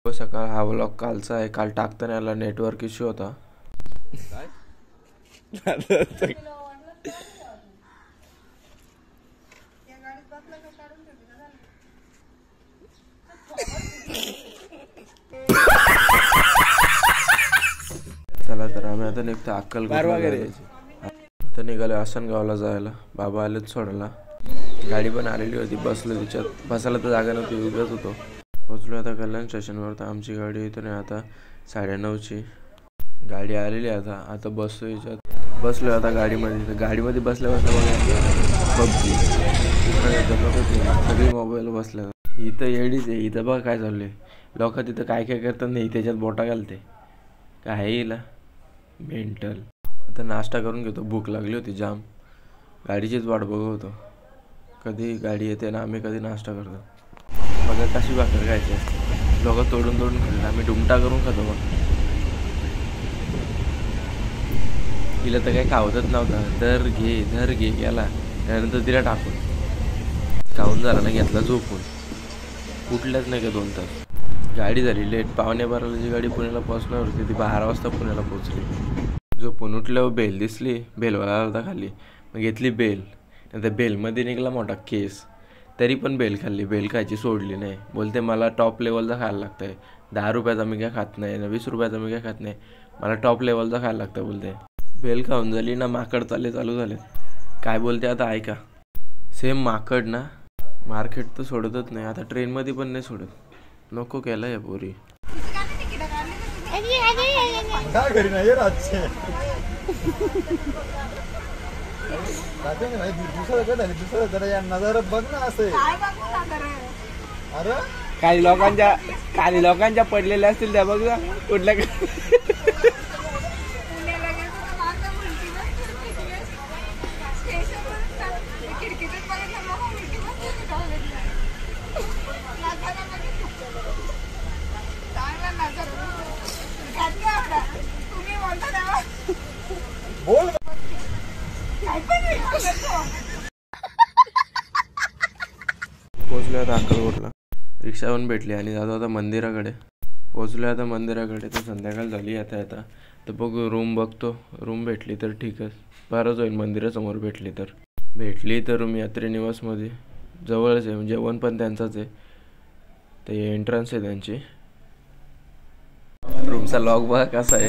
सकाळ हा व्लॉग कालचा आहे. काल टाकताना याला नेटवर्क इश्यू होता. चला तर आम्ही आता निघतो अक्कलकोटला. आता निघालो आसनगावला जायला. बाबा आलेत सोडायला. गाडी पण आलेली होती. बसलो तिच्यात. बसायला तर जागा नव्हती. उभ्याच होतो. पोचलो आता कल्याण स्टेशनवर. तर आमची गाडी इथून आता 9:30ची गाडी आलेली. आता बसतो याच्यात. बसलो आता गाडीमध्ये. तर गाडीमध्ये बसल्या पबजी सगळी मोबाईल बसल्या. इथं येडीच आहे. इथं बघा काय चाललंय. लोक तिथं काय काय करतात नाही त्याच्यात बोटा घालते. काय येईल मेंटल. आता नाश्ता करून घेतो. भूक लागली होती जाम. गाडीचीच वाट बघत होतो. कधी गाडी येते ना आम्ही कधी नाश्ता करतो. बघा कशी भाकर खायची असते. लोक तोडून खातात. आम्ही डुमटा करून खातो. मग तिला तर काही खावतच नव्हता. धर घे गेला. त्यानंतर तिला टाकून खाऊन झाला ना घेतला झोपून. कुठल्याच नाही का 2 तास. गाडी झाली लेट. 11:15 जी गाडी पुण्याला पोहोचणार होती ती 12 वाजता पुण्याला पोहोचली. झोपून उठल्यावर बेल दिसली. बेलवाला आला खाली. मग घेतली बेल. नंतर बेलमध्ये निघाला मोठा केस. तरी पण बेल खाल्ली. बेल खायची सोडली नाही. बोलते मला टॉप लेवलचा खायला लागतं आहे. 10 रुपयाचा मी काय खात नाही ना 20 रुपयाचा मी काय खात नाही. मला टॉप लेवलचा खायला लागतं बोलते. बेल खाऊन झाली ना माकड चालू झाले. काय बोलते आता ऐका. सेम माकड ना. मार्केट तर सोडतच नाही. आता ट्रेनमध्ये पण नाही सोडत. नको केलं आहे पोरी. काही लोकांच्या पडलेल्या असतील त्या बघ कुठल्या. पोचलो आता अक्कलकोटला. रिक्षा पण भेटली आणि जातो आता मंदिराकडे. पोचलो आता मंदिराकडे. तर संध्याकाळ झाली आता तर बघू रूम बघतो. रूम भेटली तर ठीकच. बरंच होईल. मंदिरासमोर भेटली तर रूम यात्री निवासमध्ये जवळच आहे. जेवण पण त्यांचाच आहे. ते एंट्रन्स आहे त्यांची. रूमचा लॉक बघा कसा आहे.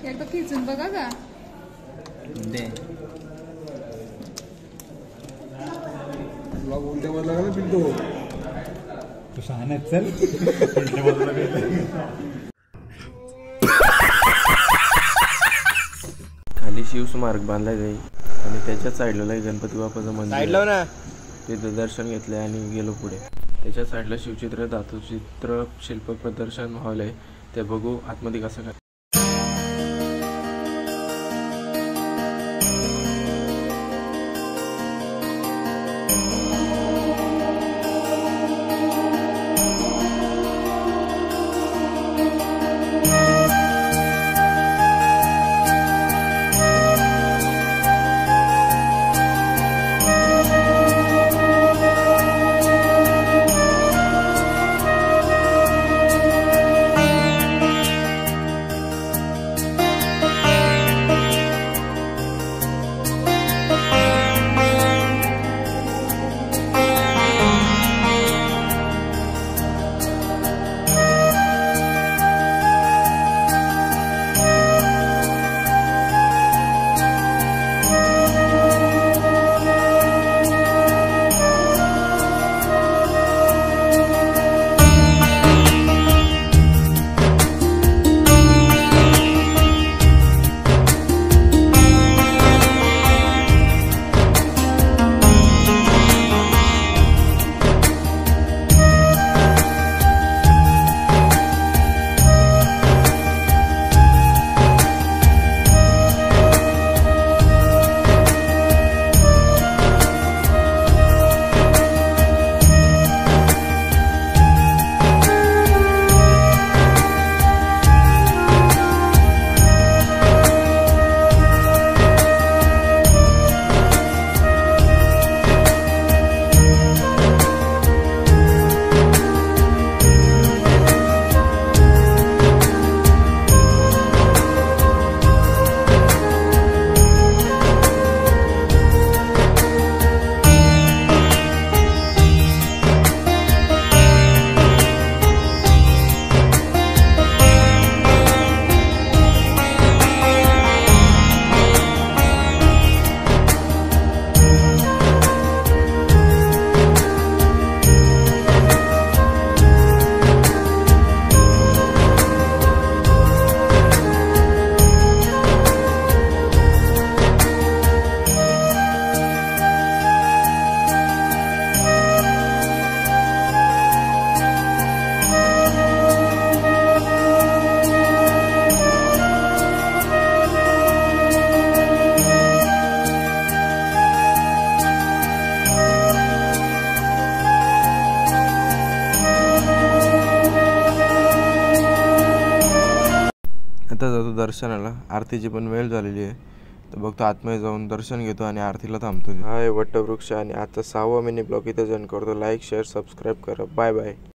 एकदा खिचून बघा का. उलट्या बदला का पिंटू तू शहाण्यात चल. उलट्या बदला खाली शिवस्मारक बांधला जाईल आणि त्याच्या साईडला गणपती बाप्पाचं मंदिर ना. तिथं दर्शन घेतले आणि गेलो पुढे. त्याच्या साईडला शिवचित्र धातुचित्र शिल्प प्रदर्शन हॉल आहे. ते बघू आतमध्ये कसं काय. दर्शनाला. आरतीची पण वेळ झालेली आहे, तर बघतो आतमध्ये जाऊन दर्शन घेतो आणि आरतीला थांबतो. हा आहे वटवृक्ष आणि आजचा 6वा मिनी ब्लॉग इथे जॉईन करतो. लाईक शेअर सबस्क्राईब करा. Bye bye.